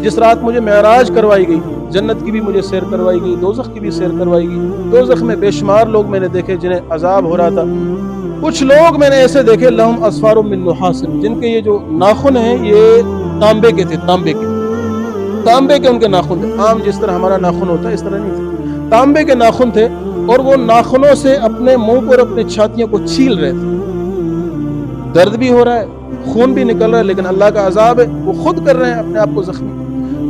جس رات مجھے معراج کروائی گئی، جنت کی بھی مجھے سیر کروائی گئی، دوزخ کی بھی سیر کروائی گئی۔ دوزخ میں بے شمار لوگ میں نے دیکھے جنہیں عذاب ہو رہا تھا۔ کچھ لوگ میں نے ایسے دیکھے لہم اصفار من نحاس، جن کے یہ جو ناخن ہیں یہ تانبے کے تھے، تانبے کے ان کے ناخن تھے۔ عام جس طرح ہمارا ناخن ہوتا ہے اس طرح نہیں تھے، تانبے کے ناخن تھے، اور وہ ناخنوں سے اپنے منہ پر اپنے چھاتیوں کو چھیل رہے تھے۔ درد بھی ہو رہا ہے، خون بھی نکل رہا ہے، لیکن اللہ کا عذاب ہے، وہ خود کر رہے ہیں اپنے آپ کو زخمی۔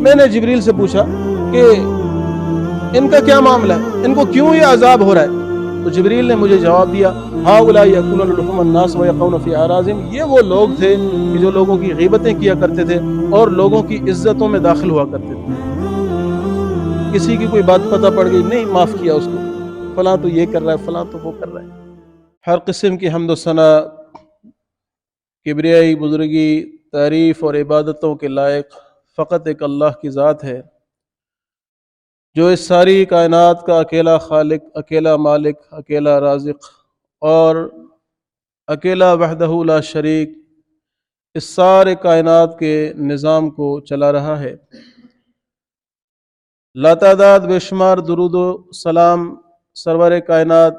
میں نے جبریل سے پوچھا کہ ان کا کیا معاملہ ہے، ان کو کیوں یہ عذاب ہو رہا ہے؟ تو جبریل نے مجھے جواب دیا، ہؤلاء یأکلون لحوم الناس ویقعون فی اعراضهم، یہ وہ لوگ تھے کہ جو لوگوں کی غیبتیں کیا کرتے تھے اور لوگوں کی عزتوں میں داخل ہوا کرتے تھے۔ کسی کی کوئی بات پتہ پڑ گئی، نہیں معاف کیا اس کو، فلاں تو یہ کر رہا ہے، فلاں تو وہ کر رہا ہے۔ ہر قسم کی حمد و ثنا، کبریائی، بزرگی، تعریف اور عبادتوں کے لائق فقط ایک اللہ کی ذات ہے، جو اس ساری کائنات کا اکیلا خالق، اکیلا مالک، اکیلا رازق اور اکیلا وحدہ لا شریک اس سارے کائنات کے نظام کو چلا رہا ہے۔ لاتعداد بے شمار درود و سلام سرور کائنات،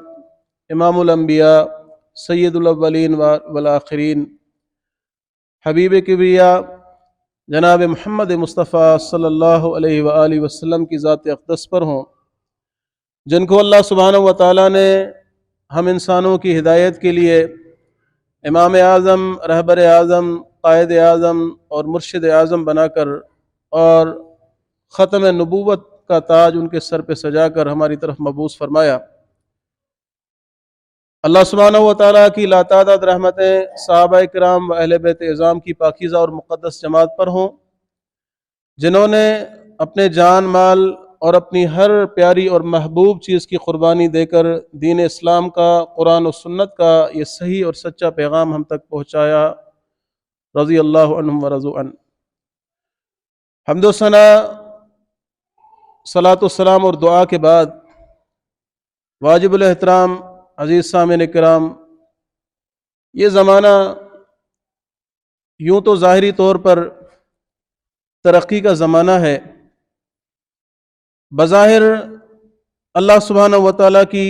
امام الانبیاء، سید الاولین والآخرین، حبیب کبریا جناب محمد مصطفیٰ صلی اللہ علیہ وآلہ وسلم کی ذات اقدس پر ہوں، جن کو اللہ سبحانہ و تعالیٰ نے ہم انسانوں کی ہدایت کے لیے امام اعظم، رہبر اعظم، قائد اعظم اور مرشد اعظم بنا کر اور ختم نبوت کا تاج ان کے سر پہ سجا کر ہماری طرف مبعوث فرمایا۔ اللہ سبحانہ و تعالیٰ کی لاتعداد رحمتیں صحابہ کرام و اہل بیت اعظام کی پاکیزہ اور مقدس جماعت پر ہوں، جنہوں نے اپنے جان مال اور اپنی ہر پیاری اور محبوب چیز کی قربانی دے کر دین اسلام کا، قرآن و سنت کا یہ صحیح اور سچا پیغام ہم تک پہنچایا، رضی اللہ عنہم و رضوا عنہ۔ حمد و ثنا، صلاۃ و سلام اور دعا کے بعد واجب الاحترام عزیز سامعین کرام، یہ زمانہ یوں تو ظاہری طور پر ترقی کا زمانہ ہے، بظاہر اللہ سبحانہ و تعالیٰ کی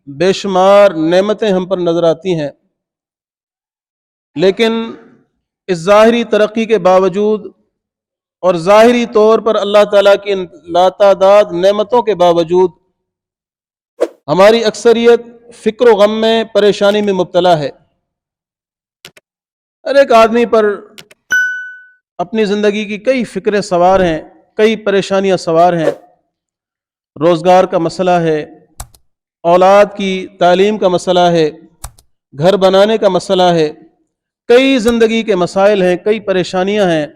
بے شمار نعمتیں ہم پر نظر آتی ہیں، لیکن اس ظاہری ترقی کے باوجود اور ظاہری طور پر اللہ تعالیٰ کی لاتعداد نعمتوں کے باوجود ہماری اکثریت فکر و غم میں، پریشانی میں مبتلا ہے۔ ہر ایک آدمی پر اپنی زندگی کی کئی فکریں سوار ہیں، کئی پریشانیاں سوار ہیں۔ روزگار کا مسئلہ ہے، اولاد کی تعلیم کا مسئلہ ہے، گھر بنانے کا مسئلہ ہے، کئی زندگی کے مسائل ہیں، کئی پریشانیاں ہیں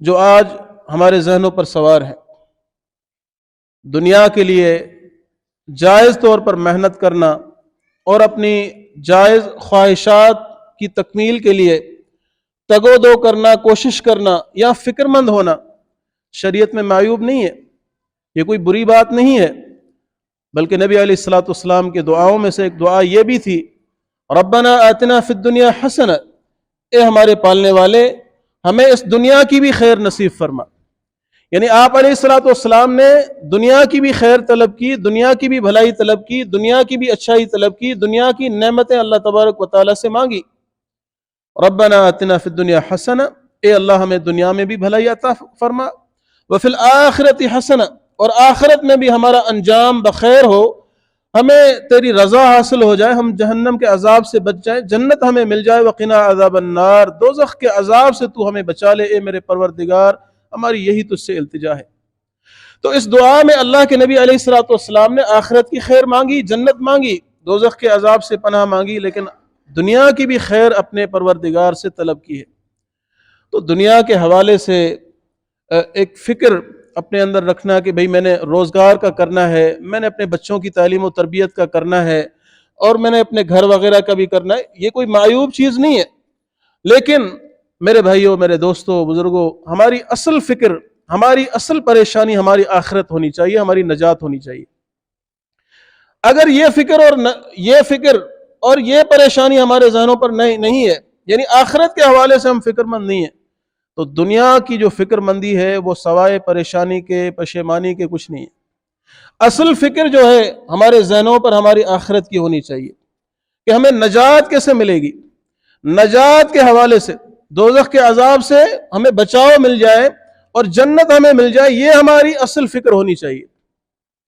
جو آج ہمارے ذہنوں پر سوار ہیں۔ دنیا کے لیے جائز طور پر محنت کرنا اور اپنی جائز خواہشات کی تکمیل کے لیے تگ و دو کرنا، کوشش کرنا یا فکر مند ہونا شریعت میں معیوب نہیں ہے، یہ کوئی بری بات نہیں ہے، بلکہ نبی علیہ الصلوۃ والسلام کی دعاؤں میں سے ایک دعا یہ بھی تھی، ربنا آتنا فی الدنیا حسنہ، اے ہمارے پالنے والے ہمیں اس دنیا کی بھی خیر نصیب فرما۔ یعنی آپ علیہ الصلوۃ والسلام نے دنیا کی بھی خیر طلب کی، دنیا کی بھی بھلائی طلب کی، دنیا کی بھی اچھائی طلب کی، دنیا کی نعمتیں اللہ تبارک و تعالیٰ سے مانگی۔ ربنا آتنا فی الدنیا حسنہ، اے اللہ ہمیں دنیا میں بھی بھلائی عطا فرما، وفی الآخرۃ حسنہ، اور آخرت میں بھی ہمارا انجام بخیر ہو، ہمیں تیری رضا حاصل ہو جائے، ہم جہنم کے عذاب سے بچ جائیں، جنت ہمیں مل جائے، وقنا عذاب النار، دوزخ کے عذاب سے تو ہمیں بچا لے اے میرے پروردگار، ہماری یہی تجھ سے التجا ہے۔ تو اس دعا میں اللہ کے نبی علیہ الصلوۃ والسلام نے آخرت کی خیر مانگی، جنت مانگی، دوزخ کے عذاب سے پناہ مانگی، لیکن دنیا کی بھی خیر اپنے پروردگار سے طلب کی ہے۔ تو دنیا کے حوالے سے ایک فکر اپنے اندر رکھنا کہ بھئی میں نے روزگار کا کرنا ہے، میں نے اپنے بچوں کی تعلیم و تربیت کا کرنا ہے، اور میں نے اپنے گھر وغیرہ کا بھی کرنا ہے، یہ کوئی معیوب چیز نہیں ہے، لیکن میرے بھائیوں، میرے دوستوں، بزرگوں، ہماری اصل فکر، ہماری اصل پریشانی ہماری آخرت ہونی چاہیے، ہماری نجات ہونی چاہیے۔ اگر یہ فکر اور یہ پریشانی ہمارے ذہنوں پر نہیں ہے، یعنی آخرت کے حوالے سے ہم فکر مند نہیں ہیں، تو دنیا کی جو فکر مندی ہے وہ سوائے پریشانی کے، پشیمانی کے کچھ نہیں ہے۔ اصل فکر جو ہے ہمارے ذہنوں پر ہماری آخرت کی ہونی چاہیے کہ ہمیں نجات کیسے ملے گی، نجات کے حوالے سے، دوزخ کے عذاب سے ہمیں بچاؤ مل جائے اور جنت ہمیں مل جائے، یہ ہماری اصل فکر ہونی چاہیے۔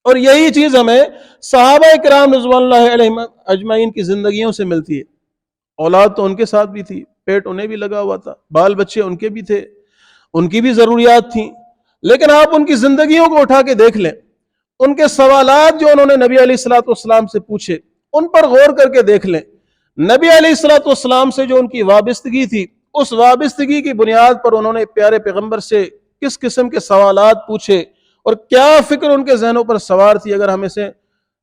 اور یہی چیز ہمیں صحابہ کرام رضوان اللہ علیہم اجمعین کی زندگیوں سے ملتی ہے۔ اولاد تو ان کے ساتھ بھی تھی، پیٹ انہیں بھی لگا ہوا تھا، بال بچے ان کے بھی تھے، ان کی بھی ضروریات تھیں، لیکن آپ ان کی زندگیوں کو اٹھا کے دیکھ لیں، ان کے سوالات جو انہوں نے نبی علیہ الصلوۃ والسلام سے پوچھے ان پر غور کر کے دیکھ لیں۔ نبی علیہ الصلوۃ والسلام سے جو ان کی وابستگی تھی، اس وابستگی کی بنیاد پر انہوں نے پیارے پیغمبر سے کس قسم کے سوالات پوچھے اور کیا فکر ان کے ذہنوں پر سوار تھی۔ اگر ہم اسے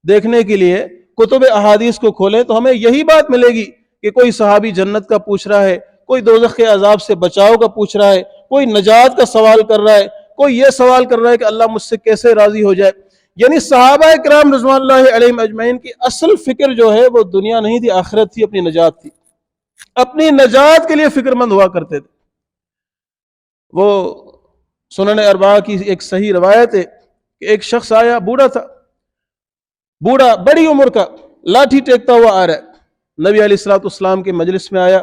دیکھنے کے لیے کتب احادیث کو کھولیں تو ہمیں یہی بات ملے گی کہ کوئی صحابی جنت کا پوچھ رہا ہے، کوئی دوزخ کے عذاب سے بچاؤ کا پوچھ رہا ہے، کوئی نجات کا سوال کر رہا ہے، کوئی یہ سوال کر رہا ہے کہ اللہ مجھ سے کیسے راضی ہو جائے۔ یعنی صحابہ کرام رضوان اللہ علیہم اجمعین کی اصل فکر جو ہے وہ دنیا نہیں تھی، آخرت تھی، اپنی نجات تھی، اپنی نجات کے لیے فکر مند ہوا کرتے تھے۔ وہ سنن اربعہ کی ایک صحیح روایت ہے کہ ایک شخص آیا، بوڑھا تھا، بوڑھا بڑی عمر کا، لاٹھی ٹیکتا ہوا آ رہا ہے، نبی علیہ الصلوۃ والسلام کے مجلس میں آیا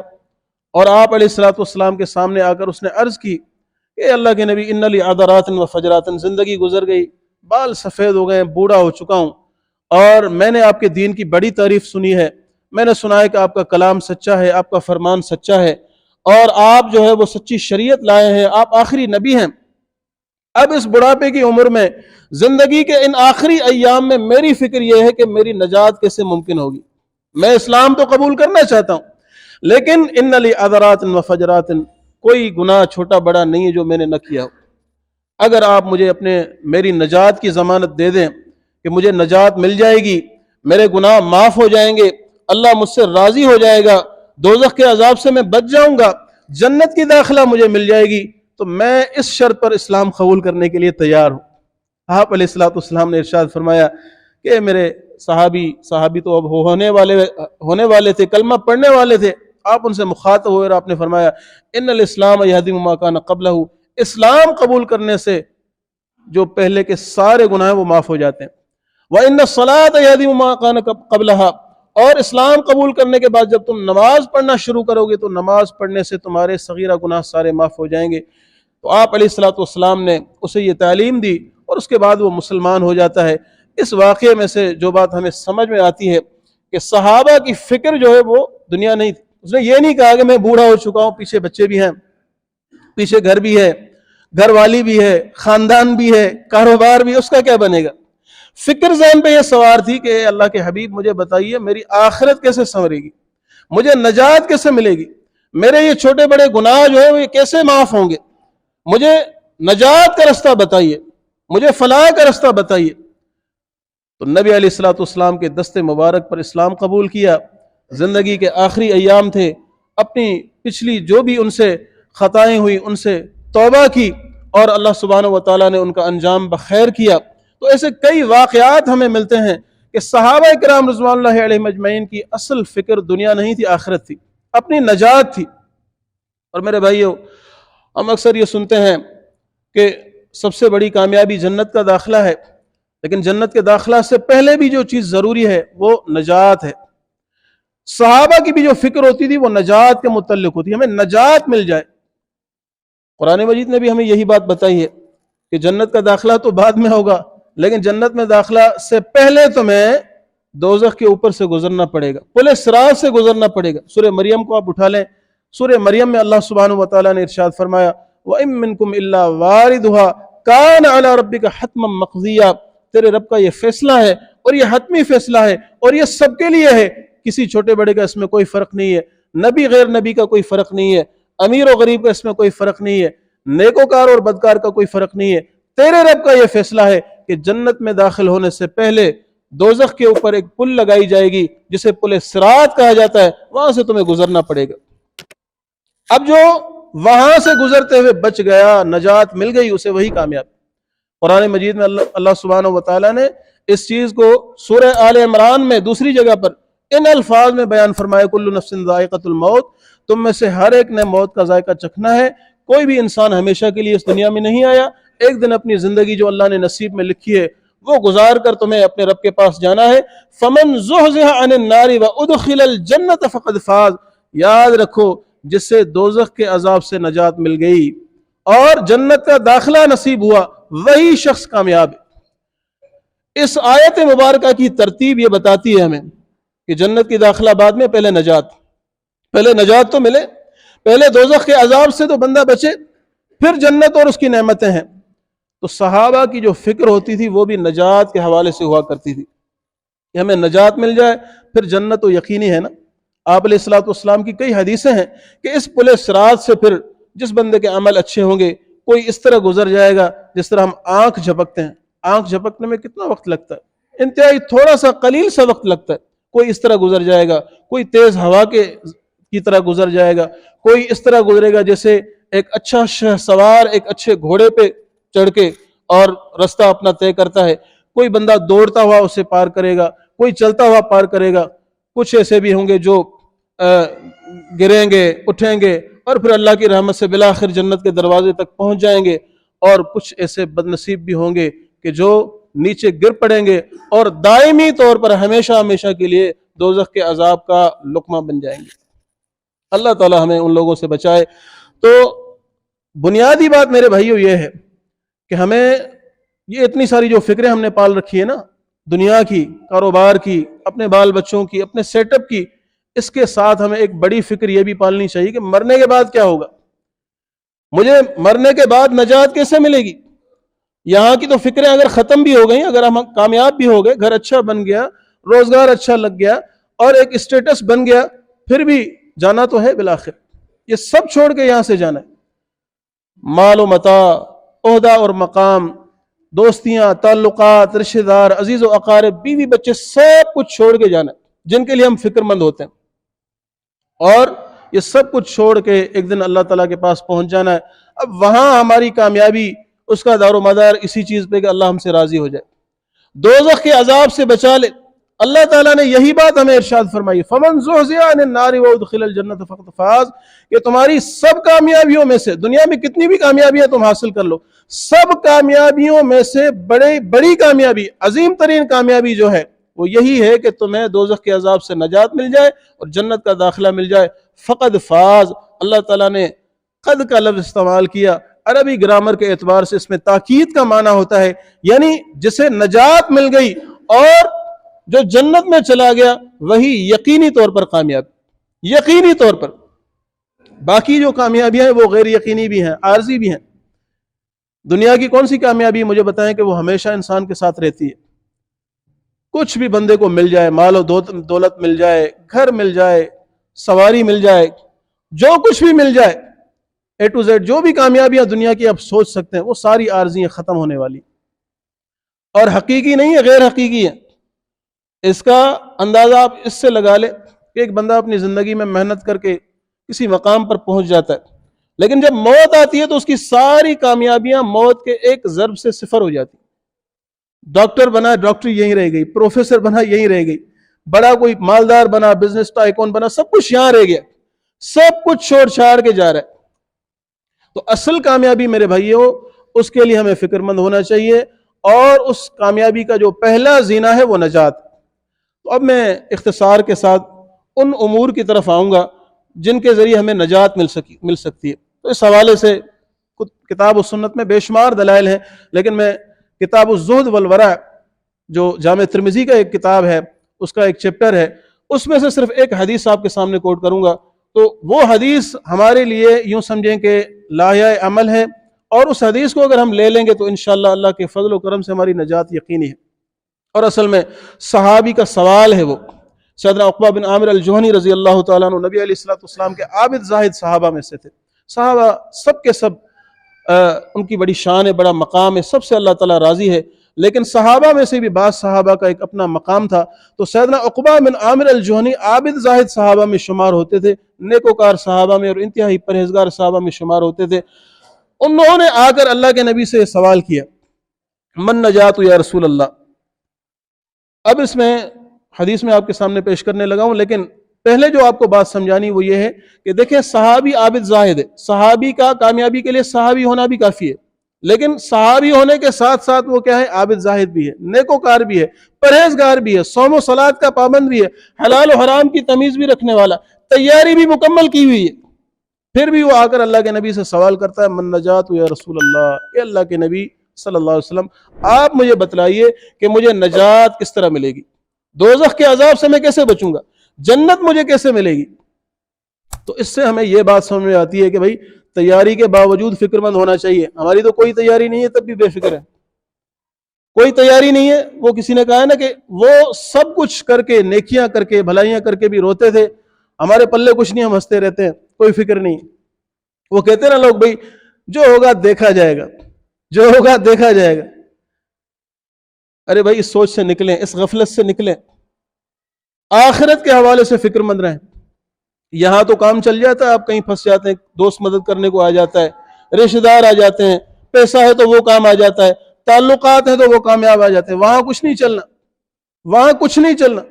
اور آپ علیہ الصلوۃ والسلام کے سامنے آ کر اس نے عرض کی کہ اللہ کے نبی ان لی عذرات و فجرات، زندگی گزر گئی، بال سفید ہو گئے، بوڑھا ہو چکا ہوں، اور میں نے آپ کے دین کی بڑی تعریف سنی ہے، میں نے سنا ہے کہ آپ کا کلام سچا ہے، آپ کا فرمان سچا ہے، اور آپ جو ہے وہ سچی شریعت لائے ہیں، آپ آخری نبی ہیں۔ اب اس بڑھاپے کی عمر میں، زندگی کے ان آخری ایام میں میری فکر یہ ہے کہ میری نجات کیسے ممکن ہوگی۔ میں اسلام تو قبول کرنا چاہتا ہوں، لیکن ان لی عذرات و فجرات، کوئی گناہ چھوٹا بڑا نہیں ہے جو میں نے نہ کیا ہو۔ اگر آپ مجھے میری نجات کی ضمانت دے دیں کہ مجھے نجات مل جائے گی، میرے گناہ معاف ہو جائیں گے، اللہ مجھ سے راضی ہو جائے گا، دوزخ کے عذاب سے میں بچ جاؤں گا، جنت کی داخلہ مجھے مل جائے گی، تو میں اس شرط پر اسلام قبول کرنے کے لیے تیار ہوں۔ آپ علیہ الصلوۃ والسلام نے ارشاد فرمایا کہ میرے صحابی تو اب ہونے والے تھے، کلمہ پڑھنے والے تھے، آپ ان سے مخاطب ہوئے اور آپ نے فرمایا ان الاسلام یہدم ما کان قبلہ، اسلام قبول کرنے سے جو پہلے کے سارے گناہ وہ معاف ہو جاتے ہیں۔ وَإِنَّ الصَّلَاةَ يَهْدِمُ مَا كَانَ قَبْلَهَا، اور اسلام قبول کرنے کے بعد جب تم نماز پڑھنا شروع کرو گے تو نماز پڑھنے سے تمہارے صغیرہ گناہ سارے معاف ہو جائیں گے۔ تو آپ علیہ الصلوۃ والسلام نے اسے یہ تعلیم دی اور اس کے بعد وہ مسلمان ہو جاتا ہے۔ اس واقعے میں سے جو بات ہمیں سمجھ میں آتی ہے کہ صحابہ کی فکر جو ہے وہ دنیا نہیں تھی۔ اس نے یہ نہیں کہا کہ میں بوڑھا ہو چکا ہوں، پیچھے بچے بھی ہیں، پیچھے گھر بھی ہے، گھر والی بھی ہے، خاندان بھی ہے، کاروبار بھی، اس کا کیا بنے گا۔ فکر ذہن پہ یہ سوار تھی کہ اے اللہ کے حبیب مجھے بتائیے میری آخرت کیسے سنورے گی، مجھے نجات کیسے ملے گی، میرے یہ چھوٹے بڑے گناہ جو ہے وہ کیسے معاف ہوں گے، مجھے نجات کا رستہ بتائیے، مجھے فلاح کا رستہ بتائیے۔ تو نبی علیہ الصلوۃ والسلام کے دست مبارک پر اسلام قبول کیا، زندگی کے آخری ایام تھے، اپنی پچھلی جو بھی ان سے خطائیں ہوئی ان سے توبہ کی اور اللہ سبحانہ و تعالیٰ نے ان کا انجام بخیر کیا۔ تو ایسے کئی واقعات ہمیں ملتے ہیں کہ صحابہ کرام رضوان اللہ علیہم اجمعین کی اصل فکر دنیا نہیں تھی، آخرت تھی، اپنی نجات تھی۔ اور میرے بھائیو، ہم اکثر یہ سنتے ہیں کہ سب سے بڑی کامیابی جنت کا داخلہ ہے، لیکن جنت کے داخلہ سے پہلے بھی جو چیز ضروری ہے وہ نجات ہے۔ صحابہ کی بھی جو فکر ہوتی تھی وہ نجات کے متعلق ہوتی، ہمیں نجات مل جائے۔ قرآن مجید نے بھی ہمیں یہی بات بتائی ہے کہ جنت کا داخلہ تو بعد میں ہوگا، لیکن جنت میں داخلہ سے پہلے تمہیں دوزخ کے اوپر سے گزرنا پڑے گا، پل صراط سے گزرنا پڑے گا۔ سورہ مریم کو آپ اٹھا لیں، سورہ مریم میں اللہ سبحانہ و تعالیٰ نے ارشاد فرمایا وَإِن مِّنكُمْ إِلَّا وَارِدُهَا كَانَ عَلَى رَبِّكَ حَتْمًا مَّقْضِيًّا، تیرے رب کا یہ فیصلہ ہے اور یہ حتمی فیصلہ ہے اور یہ سب کے لیے ہے، کسی چھوٹے بڑے کا اس میں کوئی فرق نہیں ہے، نبی غیر نبی کا کوئی فرق نہیں ہے، امیر و غریب کا اس میں کوئی فرق نہیں ہے، نیکوکار اور بدکار کا کوئی فرق نہیں ہے، تیرے رب کا یہ فیصلہ ہے کہ جنت میں داخل ہونے سے پہلے دوزخ کے اوپر ایک پل لگائی جائے گی جسے پل صراط کہا جاتا ہے، وہاں سے تمہیں گزرنا پڑے گا۔ اب جو وہاں سے گزرتے ہوئے بچ گیا، نجات مل گئی، اسے وہی کامیاب۔ قرآن مجید میں اللہ سبحانہ و تعالیٰ نے اس چیز کو سورہ آل عمران میں دوسری جگہ پر ان الفاظ میں بیان فرمایا کل نفس ذائقۃ الموت، تم میں سے ہر ایک نے موت کا ذائقہ چکھنا ہے، کوئی بھی انسان ہمیشہ کے لیے اس دنیا میں نہیں آیا. ایک دن اپنی زندگی جو اللہ نے نصیب میں لکھی ہے وہ گزار کر تمہیں اپنے رب کے پاس جانا ہے. فمن زحزح عن النار وادخل الجنت فقد فاز. یاد رکھو جس سے دوزخ کے عذاب سے نجات مل گئی اور جنت کا داخلہ نصیب ہوا وہی شخص کامیاب ہے. اس آیت مبارکہ کی ترتیب یہ بتاتی ہے ہمیں کہ جنت کی داخلہ بعد میں پہلے نجات تو ملے، پہلے دوزخ کے عذاب سے تو بندہ بچے، پھر جنت اور اس کی نعمتیں ہیں. تو صحابہ کی جو فکر ہوتی تھی وہ بھی نجات کے حوالے سے ہوا کرتی تھی کہ ہمیں نجات مل جائے پھر جنت تو یقینی ہے نا. آپ علیہ الصلوۃ والسلام کی کئی حدیثیں ہیں کہ اس پل صراط سے پھر جس بندے کے عمل اچھے ہوں گے کوئی اس طرح گزر جائے گا جس طرح ہم آنکھ جھپکتے ہیں. آنکھ جھپکنے میں کتنا وقت لگتا ہے؟ انتہائی تھوڑا سا قلیل سا وقت لگتا ہے. کوئی اس طرح گزر جائے گا، کوئی تیز ہوا کی طرح گزر جائے گا، کوئی اس طرح گزرے گا جیسے ایک اچھا شہ سوار ایک اچھے گھوڑے پہ چڑھ کے اور رستہ اپنا طے کرتا ہے. کوئی بندہ دوڑتا ہوا اسے پار کرے گا، کوئی چلتا ہوا پار کرے گا. کچھ ایسے بھی ہوں گے جو گریں گے، اٹھیں گے اور پھر اللہ کی رحمت سے بالآخر جنت کے دروازے تک پہنچ جائیں گے. اور کچھ ایسے بد نصیب بھی ہوں گے کہ جو نیچے گر پڑیں گے اور دائمی طور پر ہمیشہ کے لیے دوزخ کے عذاب کا لقمہ بن جائیں گے. اللہ تعالی ہمیں ان لوگوں سے بچائے. تو بنیادی بات میرے بھائیو یہ ہے کہ ہمیں یہ اتنی ساری جو فکریں ہم نے پال رکھی ہے نا، دنیا کی، کاروبار کی، اپنے بال بچوں کی، اپنے سیٹ اپ کی، اس کے ساتھ ہمیں ایک بڑی فکر یہ بھی پالنی چاہیے کہ مرنے کے بعد کیا ہوگا، مجھے مرنے کے بعد نجات کیسے ملے گی. یہاں کی تو فکریں اگر ختم بھی ہو گئیں، اگر ہم کامیاب بھی ہو گئے، گھر اچھا بن گیا، روزگار اچھا لگ گیا اور ایک اسٹیٹس بن گیا، پھر بھی جانا تو ہے بالآخر. یہ سب چھوڑ کے یہاں سے جانا ہے. مال و متاع، عہدہ اور مقام، دوستیاں، تعلقات، رشتہ دار، عزیز و اقارب، بیوی بچے، سب کچھ چھوڑ کے جانا ہے جن کے لیے ہم فکر مند ہوتے ہیں. اور یہ سب کچھ چھوڑ کے ایک دن اللہ تعالیٰ کے پاس پہنچ جانا ہے. اب وہاں ہماری کامیابی اس کا دار و مدار اسی چیز پہ کہ اللہ ہم سے راضی ہو جائے، دوزخ کے عذاب سے بچا لے. اللہ تعالیٰ نے یہی بات ہمیں ارشاد فرمائی، فمن زحزح عن النار وادخل الجنت فقد فاز، کہ تمہاری سب کامیابیوں میں سے، دنیا میں کتنی بھی کامیابیاں تم حاصل کر لو، سب کامیابیوں میں سے بڑی کامیابی، عظیم ترین کامیابی جو ہے وہ یہی ہے کہ تمہیں دوزخ کے عذاب سے نجات مل جائے اور جنت کا داخلہ مل جائے. فقد فاز، اللہ تعالیٰ نے قد کا لفظ استعمال کیا. عربی گرامر کے اعتبار سے اس میں تاکید کا معنی ہوتا ہے، یعنی جسے نجات مل گئی اور جو جنت میں چلا گیا وہی یقینی طور پر کامیاب، یقینی طور پر. باقی جو کامیابیاں ہیں وہ غیر یقینی بھی ہیں، عارضی بھی ہیں. دنیا کی کون سی کامیابی مجھے بتائیں کہ وہ ہمیشہ انسان کے ساتھ رہتی ہے. کچھ بھی بندے کو مل جائے، مال و دولت مل جائے، گھر مل جائے، سواری مل جائے، جو کچھ بھی مل جائے، اے ٹو زیڈ جو بھی کامیابیاں دنیا کی آپ سوچ سکتے ہیں وہ ساری عارضی ہیں، ختم ہونے والی، اور حقیقی نہیں ہے، غیر حقیقی ہے. اس کا اندازہ آپ اس سے لگا لیں کہ ایک بندہ اپنی زندگی میں محنت کر کے کسی مقام پر پہنچ جاتا ہے، لیکن جب موت آتی ہے تو اس کی ساری کامیابیاں موت کے ایک ضرب سے صفر ہو جاتی. ڈاکٹر بنا، ڈاکٹری یہیں رہ گئی، پروفیسر بنا، یہیں رہ گئی، بڑا کوئی مالدار بنا، بزنس ٹائکون بنا، سب کچھ یہاں رہ گیا، سب کچھ چھوڑ چھاڑ کے جا رہا ہے. تو اصل کامیابی میرے بھائیوں، اس کے لیے ہمیں فکر مند ہونا چاہیے، اور اس کامیابی کا جو پہلا زینہ ہے وہ نجات. تو اب میں اختصار کے ساتھ ان امور کی طرف آؤں گا جن کے ذریعے ہمیں نجات مل سکتی ہے. تو اس حوالے سے کتاب و سنت میں بے شمار دلائل ہیں، لیکن میں کتاب الزہد والورع جو جامع ترمذی کا ایک کتاب ہے، اس کا ایک چیپٹر ہے، اس میں سے صرف ایک حدیث آپ کے سامنے کوٹ کروں گا. تو وہ حدیث ہمارے لیے یوں سمجھیں کہ لایحہ عمل ہے، اور اس حدیث کو اگر ہم لے لیں گے تو انشاءاللہ اللہ کے فضل و کرم سے ہماری نجات یقینی ہے. اور اصل میں صحابی کا سوال ہے، وہ سیدنا عقبہ بن عامر الجہنی رضی اللہ تعالیٰ عنہ نبی علیہ الصلوۃ والسلام کے عابد زاہد صحابہ میں سے تھے. صحابہ سب کے سب ان کی بڑی شان ہے، بڑا مقام ہے، سب سے اللہ تعالیٰ راضی ہے، لیکن صحابہ میں سے بھی بعض صحابہ کا ایک اپنا مقام تھا. تو سیدنا عقبہ بن عامر الجہنی عابد زاہد صحابہ میں شمار ہوتے تھے، نیکوکار صحابہ میں اور انتہائی پرہیزگار صحابہ میں شمار ہوتے تھے. انہوں نے آ کر اللہ کے نبی سے سوال کیا، من نجات یا رسول اللہ. اب اس میں حدیث میں آپ کے سامنے پیش کرنے لگا ہوں، لیکن پہلے جو آپ کو بات سمجھانی وہ یہ ہے کہ دیکھیں صحابی عابد زاہد ہے، صحابی کا کامیابی کے لیے صحابی ہونا بھی کافی ہے، لیکن صحابی ہونے کے ساتھ ساتھ وہ کیا ہے؟ عابد زاہد بھی ہے، نیکوکار بھی ہے، پرہیزگار بھی ہے، صوم و صلات کا پابند بھی ہے، حلال و حرام کی تمیز بھی رکھنے والا، تیاری بھی مکمل کی ہوئی ہے، پھر بھی وہ آ کر اللہ کے نبی سے سوال کرتا ہے من نجات یا رسول اللہ، اے اللہ کے نبی صلی اللہ علیہ وسلم آپ مجھے بتلائیے کہ مجھے نجات کس طرح ملے گی، دوزخ کے عذاب سے میں کیسے بچوں گا، جنت مجھے کیسے ملے گی؟ تو اس سے ہمیں یہ بات سمجھ میں آتی ہے کہ بھائی تیاری کے باوجود فکر مند ہونا چاہیے. ہماری تو کوئی تیاری نہیں ہے تب بھی بے فکر ہے، کوئی تیاری نہیں ہے. وہ کسی نے کہا ہے نا کہ وہ سب کچھ کر کے، نیکیاں کر کے، بھلائیاں کر کے بھی روتے تھے، ہمارے پلے کچھ نہیں، ہم ہنستے رہتے ہیں، کوئی فکر نہیں. وہ کہتے نا لوگ بھائی جو ہوگا دیکھا جائے گا، جو ہوگا دیکھا جائے گا. ارے بھائی اس سوچ سے نکلیں، اس غفلت سے نکلیں، آخرت کے حوالے سے فکر مند رہیں. یہاں تو کام چل جاتا ہے، آپ کہیں پھنس جاتے ہیں، دوست مدد کرنے کو آ جاتا ہے، رشتہ دار آ جاتے ہیں، پیسہ ہے تو وہ کام آ جاتا ہے، تعلقات ہیں تو وہ کامیاب آ جاتے ہیں. وہاں کچھ نہیں چلنا، وہاں کچھ نہیں چلنا.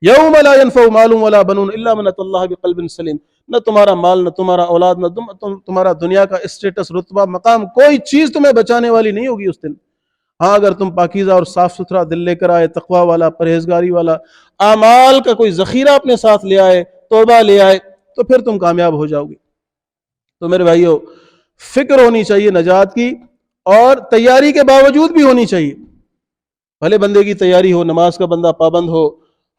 یوم لا ينفع مال ولا بنون الا من اتى الله بقلب سلیم. نہ تمہارا مال، نہ تمہارا اولاد، نہ تمہارا دنیا کا اسٹیٹس، رتبہ، مقام، کوئی چیز تمہیں بچانے والی نہیں ہوگی اس دن. ہاں اگر تم پاکیزہ اور صاف ستھرا دل لے کر آئے، تقوی والا، پرہیزگاری والا، اعمال کا کوئی ذخیرہ اپنے ساتھ لے آئے، توبہ لے آئے، تو پھر تم کامیاب ہو جاؤ گے. تو میرے بھائیو، فکر ہونی چاہیے نجات کی، اور تیاری کے باوجود بھی ہونی چاہیے. بھلے بندے کی تیاری ہو، نماز کا بندہ پابند ہو،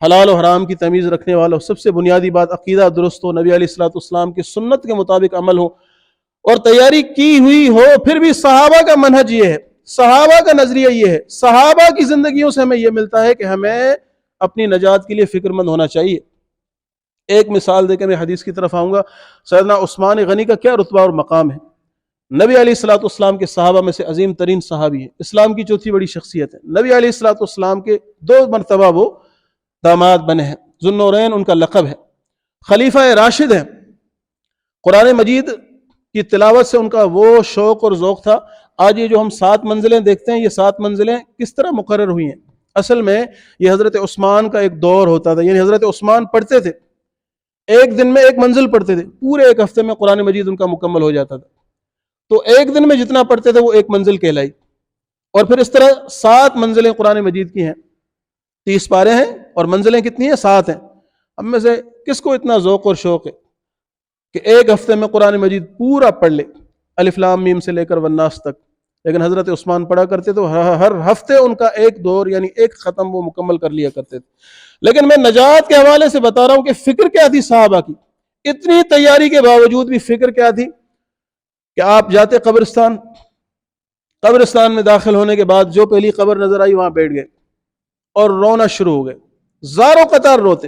حلال و حرام کی تمیز رکھنے والا ہو، سب سے بنیادی بات عقیدہ درست ہو، نبی علیہ الصلوۃ والسلام کی سنت کے مطابق عمل ہو، اور تیاری کی ہوئی ہو. پھر بھی صحابہ کا منہج یہ ہے، صحابہ کا نظریہ یہ ہے، صحابہ کی زندگیوں سے ہمیں یہ ملتا ہے کہ ہمیں اپنی نجات کے لیے فکر مند ہونا چاہیے. ایک مثال دے کے میں حدیث کی طرف آؤں گا. سیدنا عثمان غنی کا کیا رتبہ اور مقام ہے. نبی علیہ الصلوۃ والسلام کے صحابہ میں سے عظیم ترین صحابی ہیں، اسلام کی چوتھی بڑی شخصیت ہے. نبی علیہ الصلوۃ والسلام کے 2 مرتبہ وہ داماد بنے ہیں، ذو النورین ان کا لقب ہے، خلیفہ راشد ہیں. قرآن مجید کی تلاوت سے ان کا وہ شوق اور ذوق تھا. آج یہ جو ہم 7 منزلیں دیکھتے ہیں، یہ 7 منزلیں کس طرح مقرر ہوئی ہیں؟ اصل میں یہ حضرت عثمان کا ایک دور ہوتا تھا. یعنی حضرت عثمان پڑھتے تھے، ایک دن میں 1 منزل پڑھتے تھے، پورے 1 ہفتے میں قرآن مجید ان کا مکمل ہو جاتا تھا. تو ایک دن میں جتنا پڑھتے تھے وہ 1 منزل کہلائی. اور پھر اس طرح 7 منزلیں قرآن مجید کی ہیں، 30 پارے ہیں، اور منزلیں کتنی ہیں؟ 7 ہیں. ہم میں سے کس کو اتنا ذوق اور شوق ہے کہ 1 ہفتے میں قرآن مجید پورا پڑھ لے، الف لام میم سے لے کر والناس تک؟ لیکن حضرت عثمان پڑھا کرتے تو ہر ہفتے ان کا 1 دور، یعنی 1 ختم وہ مکمل کر لیا کرتے تھے. لیکن میں نجات کے حوالے سے بتا رہا ہوں کہ فکر کیا تھی صحابہ کی. اتنی تیاری کے باوجود بھی فکر کیا تھی کہ آپ جاتے قبرستان میں داخل ہونے کے بعد جو پہلی قبر نظر آئی وہاں بیٹھ گئے اور رونا شروع ہو گئے، زاروں قطار روتے،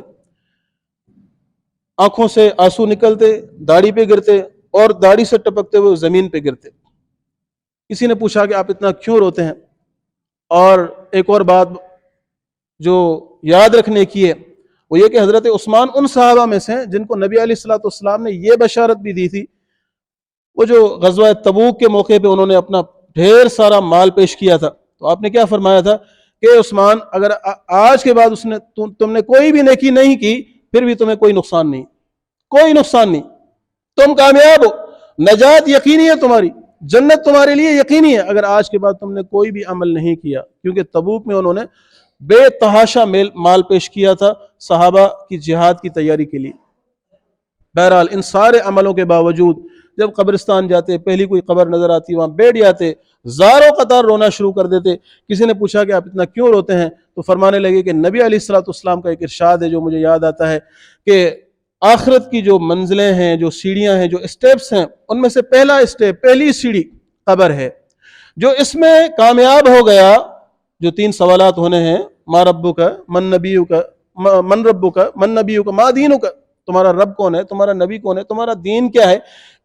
آنکھوں سے آنسو نکلتے، داڑھی پہ گرتے، اور داڑھی سے ٹپکتے ہوئے زمین پہ گرتے. کسی نے پوچھا کہ آپ اتنا کیوں روتے ہیں؟ اور ایک اور بات جو یاد رکھنے کی ہے وہ یہ کہ حضرت عثمان ان صحابہ میں سے ہیں جن کو نبی علیہ الصلوۃ والسلام نے یہ بشارت بھی دی تھی. وہ جو غزوہ تبوک کے موقع پہ انہوں نے اپنا ڈھیر سارا مال پیش کیا تھا، تو آپ نے کیا فرمایا تھا کہ عثمان اگر آج کے بعد تم نے کوئی بھی نیکی نہیں کی، پھر بھی تمہیں کوئی نقصان نہیں، کوئی نقصان نہیں، تم کامیاب ہو، نجات یقینی ہے، تمہاری جنت تمہارے لیے یقینی ہے اگر آج کے بعد تم نے کوئی بھی عمل نہیں کیا. کیونکہ تبوک میں انہوں نے بے تحاشا مال پیش کیا تھا صحابہ کی جہاد کی تیاری کے لیے. بہرحال ان سارے عملوں کے باوجود جب قبرستان جاتے، پہلی کوئی قبر نظر آتی وہاں بیٹھ جاتے، زاروں قطار رونا شروع کر دیتے. کسی نے پوچھا کہ آپ اتنا کیوں روتے ہیں؟ تو فرمانے لگے کہ نبی علیہ الصلوۃ والسلام کا ایک ارشاد ہے جو مجھے یاد آتا ہے کہ آخرت کی جو منزلیں ہیں، جو سیڑھیاں ہیں، جو اسٹیپس ہیں، ان میں سے پہلا اسٹیپ، پہلی سیڑھی قبر ہے. جو اس میں کامیاب ہو گیا، جو 3 سوالات ہونے ہیں، ما ربک، من نبیک، من ربک، من نبیک، ما دینک، تمہارا رب کون ہے، تمہارا نبی کون ہے، تمہارا دین کیا ہے.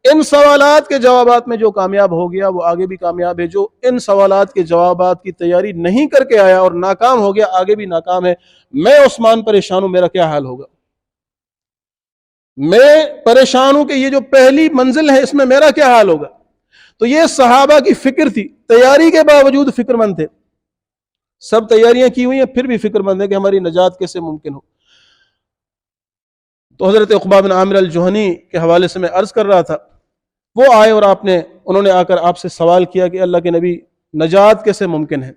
ان سوالات کے جوابات میں جو کامیاب ہو گیا وہ آگے بھی کامیاب ہے. جو ان سوالات کے جوابات کی تیاری نہیں کر کے آیا اور ناکام ہو گیا، آگے بھی ناکام ہے. میں عثمان پریشان ہوں، میرا کیا حال ہوگا؟ میں پریشان ہوں کہ یہ جو پہلی منزل ہے اس میں میرا کیا حال ہوگا. تو یہ صحابہ کی فکر تھی، تیاری کے باوجود فکر مند تھے. سب تیاریاں کی ہوئی ہیں پھر بھی فکر مند ہے کہ ہماری نجات کیسے ممکن ہو. تو حضرت عقبہ بن عامر الجہنی کے حوالے سے میں عرض کر رہا تھا، وہ آئے اور انہوں نے آ کر آپ سے سوال کیا کہ اللہ کے نبی، نجات کیسے ممکن ہے،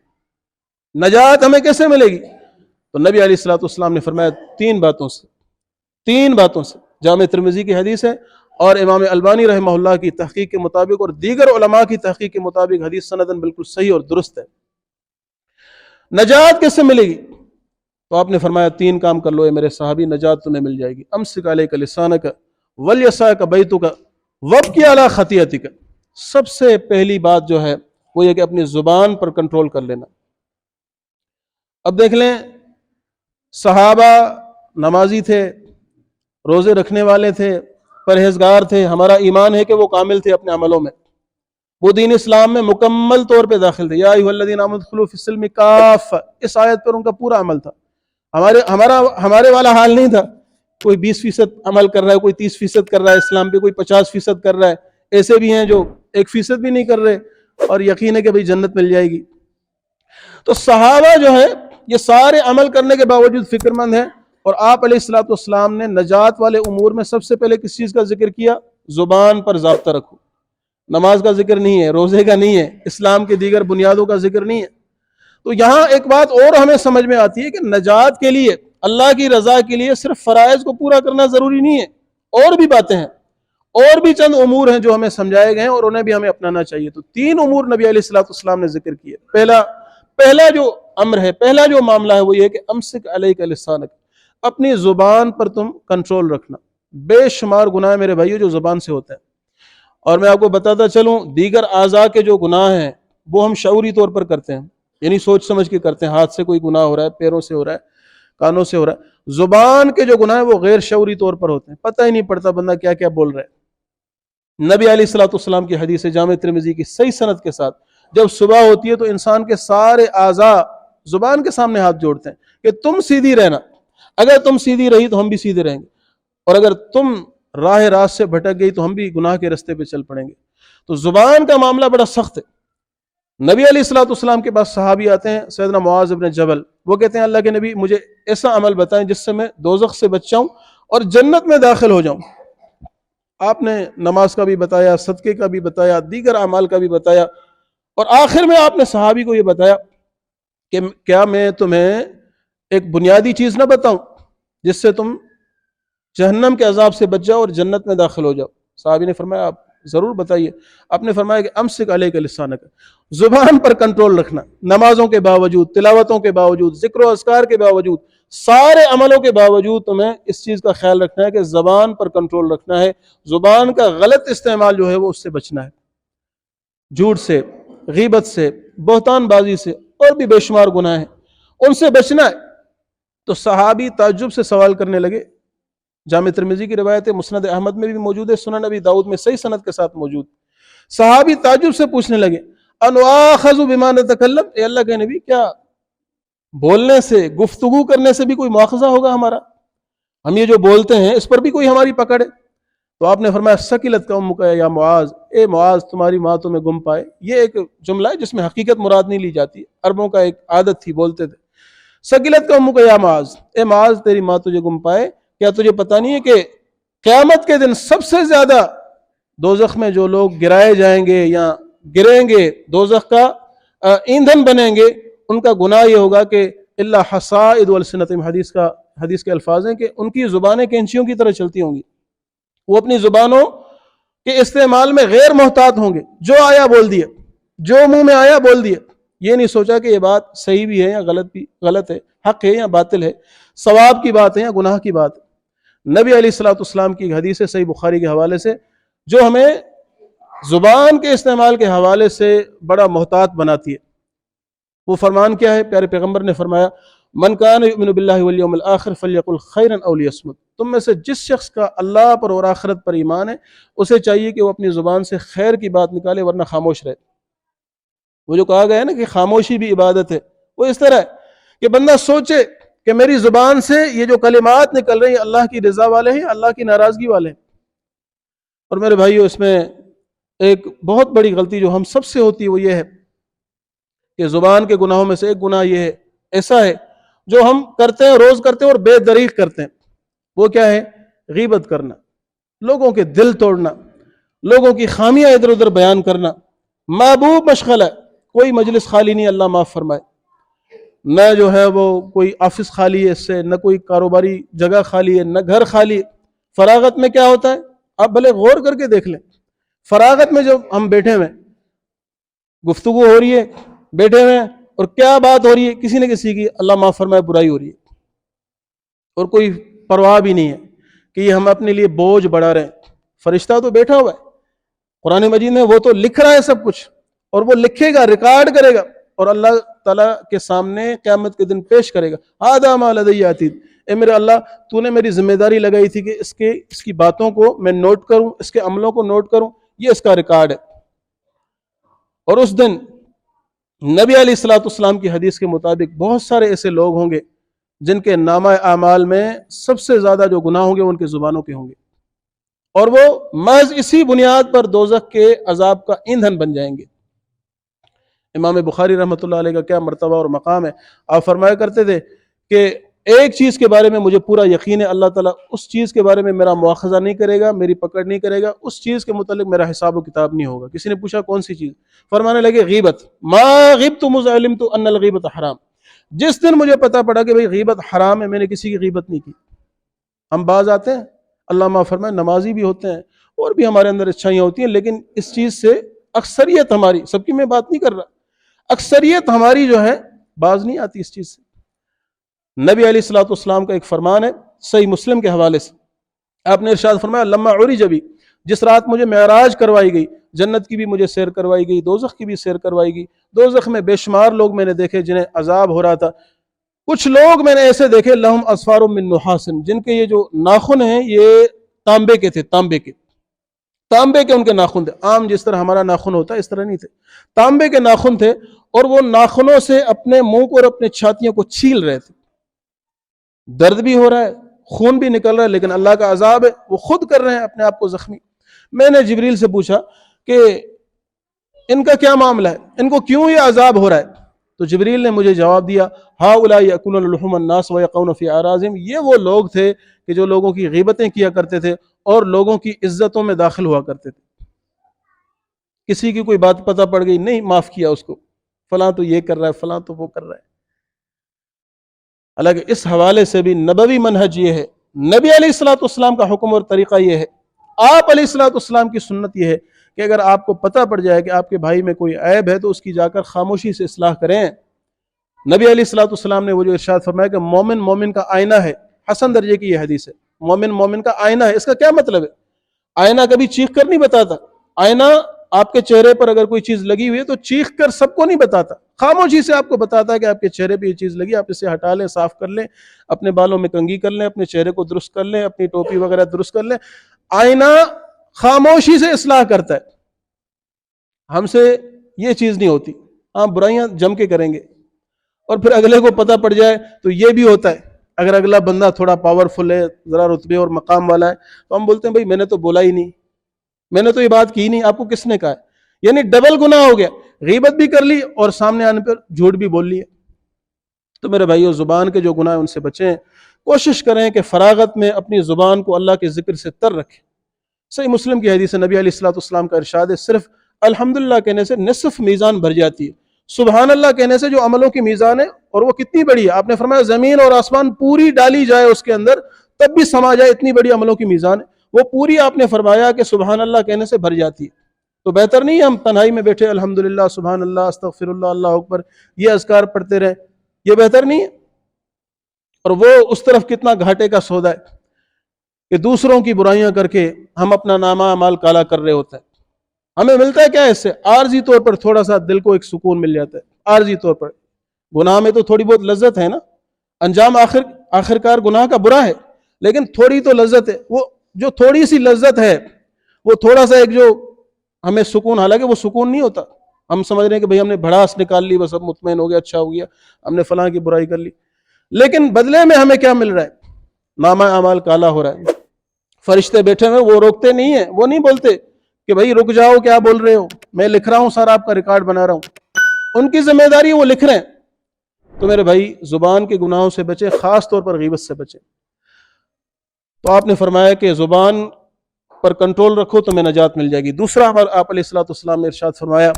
نجات ہمیں کیسے ملے گی؟ تو نبی علیہ الصلوۃ والسلام نے فرمایا تین باتوں سے جامع ترمذی کی حدیث ہے، اور امام البانی رحمہ اللہ کی تحقیق کے مطابق اور دیگر علماء کی تحقیق کے مطابق حدیث سندن بالکل صحیح اور درست ہے۔ نجات کیسے ملے گی؟ تو آپ نے فرمایا تین کام کر لو اے میرے صحابی، نجات تمہیں مل جائے گی۔ امسک علیک لسانک ولیسعک بیتک وابکی علی خطیئتک۔ سب سے پہلی بات جو ہے وہ یہ کہ اپنی زبان پر کنٹرول کر لینا۔ اب دیکھ لیں، صحابہ نمازی تھے، روزے رکھنے والے تھے، پرہیزگار تھے، ہمارا ایمان ہے کہ وہ کامل تھے اپنے عملوں میں، وہ دین اسلام میں مکمل طور پہ داخل تھے۔ یا ایھا الذین آمنوا ادخلوا فی السلم کافہ، اس آیت پر ان کا پورا عمل تھا۔ ہمارے والا حال نہیں تھا، کوئی 20% عمل کر رہا ہے، کوئی 30% کر رہا ہے اسلام پہ، کوئی 50% کر رہا ہے، ایسے بھی ہیں جو 1% بھی نہیں کر رہے اور یقین ہے کہ بھئی جنت مل جائے گی۔ تو صحابہ جو ہے یہ سارے عمل کرنے کے باوجود فکر مند ہیں، اور آپ علیہ الصلوۃ والسلام نے نجات والے امور میں سب سے پہلے کس چیز کا ذکر کیا؟ زبان پر ضابطہ رکھو۔ نماز کا ذکر نہیں ہے، روزے کا نہیں ہے، اسلام کے دیگر بنیادوں کا ذکر نہیں ہے۔ تو یہاں ایک بات اور ہمیں سمجھ میں آتی ہے کہ نجات کے لیے، اللہ کی رضا کے لیے صرف فرائض کو پورا کرنا ضروری نہیں ہے، اور بھی باتیں ہیں، اور بھی چند امور ہیں جو ہمیں سمجھائے گئے ہیں اور انہیں بھی ہمیں اپنانا چاہیے۔ تو تین امور نبی علیہ الصلوۃ والسلام نے ذکر کیے۔ پہلا جو امر ہے، پہلا جو معاملہ ہے وہ یہ کہ امسک علیک لسانک، اپنی زبان پر تم کنٹرول رکھنا۔ بے شمار گناہ میرے بھائیو جو زبان سے ہوتے ہیں، اور میں آپ کو بتاتا چلوں دیگر اعضاء کے جو گناہ ہیں وہ ہم شعوری طور پر کرتے ہیں، یعنی سوچ سمجھ کے کرتے ہیں، ہاتھ سے کوئی گناہ ہو رہا ہے، پیروں سے ہو رہا ہے، کانوں سے ہو رہا ہے۔ زبان کے جو گناہ ہیں وہ غیر شعوری طور پر ہوتے ہیں، پتہ ہی نہیں پڑتا بندہ کیا کیا بول رہا ہے۔ نبی علیہ الصلوۃ والسلام کی حدیث جامع ترمذی کی صحیح سند کے ساتھ، جب صبح ہوتی ہے تو انسان کے سارے اعضاء زبان کے سامنے ہاتھ جوڑتے ہیں کہ تم سیدھی رہنا، اگر تم سیدھی رہی تو ہم بھی سیدھے رہیں گے، اور اگر تم راہ راست سے بھٹک گئی تو ہم بھی گناہ کے رستے پہ چل پڑیں گے۔ تو زبان کا معاملہ بڑا سخت ہے۔ نبی علیہ الصلوۃ والسلام کے پاس صحابی آتے ہیں، سیدنا معاذ بن جبل، وہ کہتے ہیں اللہ کے نبی مجھے ایسا عمل بتائیں جس سے میں دوزخ سے بچ جاؤں اور جنت میں داخل ہو جاؤں۔ آپ نے نماز کا بھی بتایا، صدقے کا بھی بتایا، دیگر اعمال کا بھی بتایا، اور آخر میں آپ نے صحابی کو یہ بتایا کہ کیا میں تمہیں ایک بنیادی چیز نہ بتاؤں جس سے تم جہنم کے عذاب سے بچ جاؤ اور جنت میں داخل ہو جاؤ؟ صحابی نے فرمایا آپ ضرور بتائیے۔ آپ نے فرمایا کہ امسک علیک لسانک، زبان پر کنٹرول رکھنا، نمازوں کے باوجود، تلاوتوں کے باوجود، ذکر و اذکار کے باوجود، سارے عملوں کے باوجود تمہیں اس چیز کا خیال رکھنا ہے کہ زبان پر کنٹرول رکھنا ہے، زبان کا غلط استعمال جو ہے وہ اس سے بچنا ہے، جھوٹ سے، غیبت سے، بہتان بازی سے، اور بھی بے شمار گناہ ہیں، ان سے بچنا ہے۔ تو صحابی تعجب سے سوال کرنے لگے۔ جامع ترمذی کی روایت ہے، مسند احمد میں بھی موجود ہے، سنن نبی داؤد میں صحیح سند کے ساتھ موجود۔ صحابی تعجب سے پوچھنے لگے انواخذ بما نتکلم، اے اللہ کے نبی کیا بولنے سے، گفتگو کرنے سے بھی کوئی مواخذہ ہوگا ہمارا؟ ہم یہ جو بولتے ہیں اس پر بھی کوئی ہماری پکڑ ہے؟ تو آپ نے فرمایا سکلت کا امک یا معاذ، اے معاذ تمہاری ماں تمہیں گم پائے۔ یہ ایک جملہ ہے جس میں حقیقت مراد نہیں لی جاتی، عربوں کا ایک عادت تھی، بولتے تھے سکلت کا امک یا معاذ، اے معاذ تیری ماں تجھے گم پائے۔ کیا تجھے پتہ نہیں ہے کہ قیامت کے دن سب سے زیادہ دوزخ میں جو لوگ گرائے جائیں گے یا گریں گے، دوزخ کا ایندھن بنیں گے، ان کا گناہ یہ ہوگا کہ اللہ حصائد السنتہم، حدیث کے الفاظ ہیں کہ ان کی زبانیں کینچیوں کی طرح چلتی ہوں گی، وہ اپنی زبانوں کے استعمال میں غیر محتاط ہوں گے، جو آیا بول دیا، جو منہ میں آیا بول دیا، یہ نہیں سوچا کہ یہ بات صحیح بھی ہے یا غلط ہے، حق ہے یا باطل ہے، ثواب کی بات ہے یا گناہ کی بات ہے۔ نبی علیہ الصلوۃ والسلام کی حدیث ہے صحیح بخاری کے حوالے سے جو ہمیں زبان کے استعمال کے حوالے سے بڑا محتاط بناتی ہے۔ وہ فرمان کیا ہے؟ پیارے پیغمبر نے فرمایا من کان یؤمن باللہ والیوم الآخر فلیقل خیرا او لیصمت، تم میں سے جس شخص کا اللہ پر اور آخرت پر ایمان ہے اسے چاہیے کہ وہ اپنی زبان سے خیر کی بات نکالے ورنہ خاموش رہے۔ وہ جو کہا گیا ہے نا کہ خاموشی بھی عبادت ہے، وہ اس طرح ہے کہ بندہ سوچے کہ میری زبان سے یہ جو کلمات نکل رہی ہیں اللہ کی رضا والے ہیں، اللہ کی ناراضگی والے ہیں۔ اور میرے بھائیو اس میں ایک بہت بڑی غلطی جو ہم سب سے ہوتی ہے وہ یہ ہے کہ زبان کے گناہوں میں سے ایک گناہ یہ ہے، ایسا ہے جو ہم کرتے ہیں، روز کرتے ہیں اور بے دریغ کرتے ہیں۔ وہ کیا ہے غیبت کرنا، لوگوں کے دل توڑنا، لوگوں کی خامیاں ادھر ادھر بیان کرنا محبوب مشغلہ ہے۔ کوئی مجلس خالی نہیں، اللہ معاف فرمائے، نہ جو ہے وہ کوئی آفس خالی ہے اس سے، نہ کوئی کاروباری جگہ خالی ہے، نہ گھر خالی ہے۔ فراغت میں کیا ہوتا ہے؟ آپ بھلے غور کر کے دیکھ لیں، فراغت میں جب ہم بیٹھے ہوئے، گفتگو ہو رہی ہے، بیٹھے ہوئے ہیں، اور کیا بات ہو رہی ہے؟ کسی نہ کسی کی اللہ معاف فرمائے برائی ہو رہی ہے، اور کوئی پرواہ بھی نہیں ہے کہ یہ ہم اپنے لیے بوجھ بڑھا رہے ہیں۔ فرشتہ تو بیٹھا ہوا ہے قرآن مجید میں، وہ تو لکھ رہا ہے سب کچھ، اور وہ لکھے گا، ریکارڈ کرے گا، اور اللہ تعالیٰ کے سامنے قیامت کے دن پیش کرے گا، ھذا ما لدی عتید، اے میرے اللہ تو نے میری ذمہ داری لگائی تھی کہ اس کی باتوں کو میں نوٹ کروں، اس کے عملوں کو نوٹ کروں، یہ اس کا ریکارڈ ہے۔ اور اس دن نبی علیہ الصلوۃ والسلام کی حدیث کے مطابق بہت سارے ایسے لوگ ہوں گے جن کے نامہ اعمال میں سب سے زیادہ جو گناہ ہوں گے ان کے زبانوں کے ہوں گے، اور وہ محض اسی بنیاد پر دوزخ کے عذاب کا ایندھن بن جائیں گے۔ امام بخاری رحمۃ اللہ علیہ کا کیا مرتبہ اور مقام ہے، آپ فرمایا کرتے تھے کہ ایک چیز کے بارے میں مجھے پورا یقین ہے، اللہ تعالیٰ اس چیز کے بارے میں میرا مواخذہ نہیں کرے گا، میری پکڑ نہیں کرے گا، اس چیز کے متعلق میرا حساب و کتاب نہیں ہوگا۔ کسی نے پوچھا کون سی چیز؟ فرمانے لگے غیبت، ما غبت مذ علمت ان الغیبت حرام، جس دن مجھے پتا پڑا کہ بھئی غیبت حرام ہے، میں نے کسی کی غیبت نہیں کی۔ ہم باز آتے ہیں، اللہ معاف فرمائے، نمازی بھی ہوتے ہیں اور بھی ہمارے اندر اچھائیاں ہوتی ہیں، لیکن اس چیز سے اکثریت ہماری، سب کی میں بات نہیں کر رہا، اکثریت ہماری جو ہے باز نہیں آتی اس چیز سے۔ نبی علیہ الصلوۃ والسلام کا ایک فرمان ہے صحیح مسلم کے حوالے سے، آپ نے ارشاد فرمایا لما عرج بی، جس رات مجھے معراج کروائی گئی، جنت کی بھی مجھے سیر کروائی گئی، دوزخ کی بھی سیر کروائی گئی۔ دوزخ میں بے شمار لوگ میں نے دیکھے جنہیں عذاب ہو رہا تھا، کچھ لوگ میں نے ایسے دیکھے لہم اصفار من نحاس، جن کے یہ جو ناخن ہیں یہ تانبے کے تھے، تانبے کے ان کے ناخن تھے، عام جس طرح ہمارا ناخن ہوتا ہے اس طرح نہیں تھے، تانبے کے ناخن تھے، اور وہ ناخنوں سے اپنے منہ کو اور اپنے چھاتیوں کو چھیل رہے تھے۔ درد بھی ہو رہا ہے، خون بھی نکل رہا ہے، لیکن اللہ کا عذاب ہے، وہ خود کر رہے ہیں اپنے آپ کو زخمی۔ میں نے جبریل سے پوچھا کہ ان کا کیا معاملہ ہے، ان کو کیوں یہ عذاب ہو رہا ہے؟ تو جبریل نے مجھے جواب دیا ہؤلاء یأکلون لحوم الناس ویقعون فی اعراضهم، یہ وہ لوگ تھے کہ جو لوگوں کی غیبتیں کیا کرتے تھے اور لوگوں کی عزتوں میں داخل ہوا کرتے تھے۔ کسی کی کوئی بات پتہ پڑ گئی، نہیں معاف کیا اس کو، فلاں تو یہ کر رہا ہے، فلاں تو وہ کر رہا ہے۔ حالانکہ اس حوالے سے بھی نبوی منہج یہ ہے، نبی علیہ الصلوۃ والسلام کا حکم اور طریقہ یہ ہے، آپ علیہ الصلوۃ والسلام کی سنت یہ ہے کہ اگر آپ کو پتہ پڑ جائے کہ آپ کے بھائی میں کوئی عیب ہے تو اس کی جا کر خاموشی سے اصلاح کریں۔ نبی علیہ الصلوۃ والسلام نے وہ جو ارشاد فرمایا کہ مومن مومن کا آئینہ ہے، حسن درجے کی یہ حدیث ہے، مومن مومن کا آئینہ ہے۔ اس کا کیا مطلب ہے؟ آئینہ کبھی چیخ کر نہیں بتاتا، آئینہ آپ کے چہرے پر اگر کوئی چیز لگی ہوئی ہے تو چیخ کر سب کو نہیں بتاتا، خاموشی سے آپ کو بتاتا ہے کہ آپ کے چہرے پہ یہ چیز لگی، آپ اسے ہٹا لیں، صاف کر لیں، اپنے بالوں میں کنگھی کر لیں، اپنے چہرے کو درست کر لیں، اپنی ٹوپی وغیرہ درست کر لیں۔ آئینہ خاموشی سے اصلاح کرتا ہے، ہم سے یہ چیز نہیں ہوتی، ہاں برائیاں جم کے کریں گے، اور پھر اگلے کو پتہ پڑ جائے تو یہ بھی ہوتا ہے۔ اگر اگلا بندہ تھوڑا پاورفل ہے، ذرا رتبے اور مقام والا ہے، تو ہم بولتے ہیں بھائی میں نے تو بولا ہی نہیں، میں نے تو یہ بات کی نہیں، آپ کو کس نے کہا ہے؟ یعنی ڈبل گناہ ہو گیا، غیبت بھی کر لی اور سامنے آنے پر جھوٹ بھی بول لیے۔ تو میرے بھائیو، زبان کے جو گناہ ہیں ان سے بچیں، کوشش کریں کہ فراغت میں اپنی زبان کو اللہ کے ذکر سے تر رکھیں۔ صحیح مسلم کی حدیث ہے، نبی علیہ الصلوۃ والسلام کا ارشاد ہے صرف الحمدللہ کہنے سے نصف میزان بھر جاتی ہے، سبحان اللہ کہنے سے جو عملوں کی میزان ہے، اور وہ کتنی بڑی ہے، آپ نے فرمایا زمین اور آسمان پوری ڈالی جائے اس کے اندر تب بھی سما جائے، اتنی بڑی عملوں کی میزان ہے، وہ پوری آپ نے فرمایا کہ سبحان اللہ کہنے سے بھر جاتی ہے۔ تو بہتر نہیں ہے ہم تنہائی میں بیٹھے الحمدللہ، سبحان اللہ، استغفر اللہ، اللہ اکبر، یہ اذکار پڑھتے رہیں؟ یہ بہتر نہیں ہے؟ اور وہ اس طرف کتنا گھاٹے کا سودا ہے کہ دوسروں کی برائیاں کر کے ہم اپنا نامہ اعمال کالا کر رہے ہوتے ہیں۔ ہمیں ملتا ہے کیا اس سے؟ عارضی طور پر تھوڑا سا دل کو ایک سکون مل جاتا ہے، عارضی طور پر۔ گناہ میں تو تھوڑی بہت لذت ہے نا، انجام آخرکار گناہ کا برا ہے، لیکن تھوڑی تو لذت ہے۔ وہ جو تھوڑی سی لذت ہے، وہ تھوڑا سا ایک جو ہمیں سکون، حالانکہ وہ سکون نہیں ہوتا، ہم سمجھ رہے ہیں کہ بھئی ہم نے بھڑاس نکال لی، بس اب مطمئن ہو گیا، اچھا ہو گیا، ہم نے فلاں کی برائی کر لی، لیکن بدلے میں ہمیں کیا مل رہا ہے؟ نامہ اعمال کالا ہو رہا ہے۔ فرشتے بیٹھے ہوئے وہ روکتے نہیں ہیں، وہ نہیں بولتے کہ بھئی رک جاؤ، کیا بول رہے ہو، میں لکھ رہا ہوں سارا، آپ کا ریکارڈ بنا رہا ہوں، ان کی ذمہ داری وہ لکھ رہے ہیں۔ تو میرے بھائی، زبان کے گناہوں سے بچیں، خاص طور پر غیبت سے بچیں۔ تو آپ نے فرمایا کہ زبان پر کنٹرول رکھو تو میں نجات مل جائے گی۔ دوسرا آپ علیہ الصلوۃ والسلام نے ارشاد فرمایا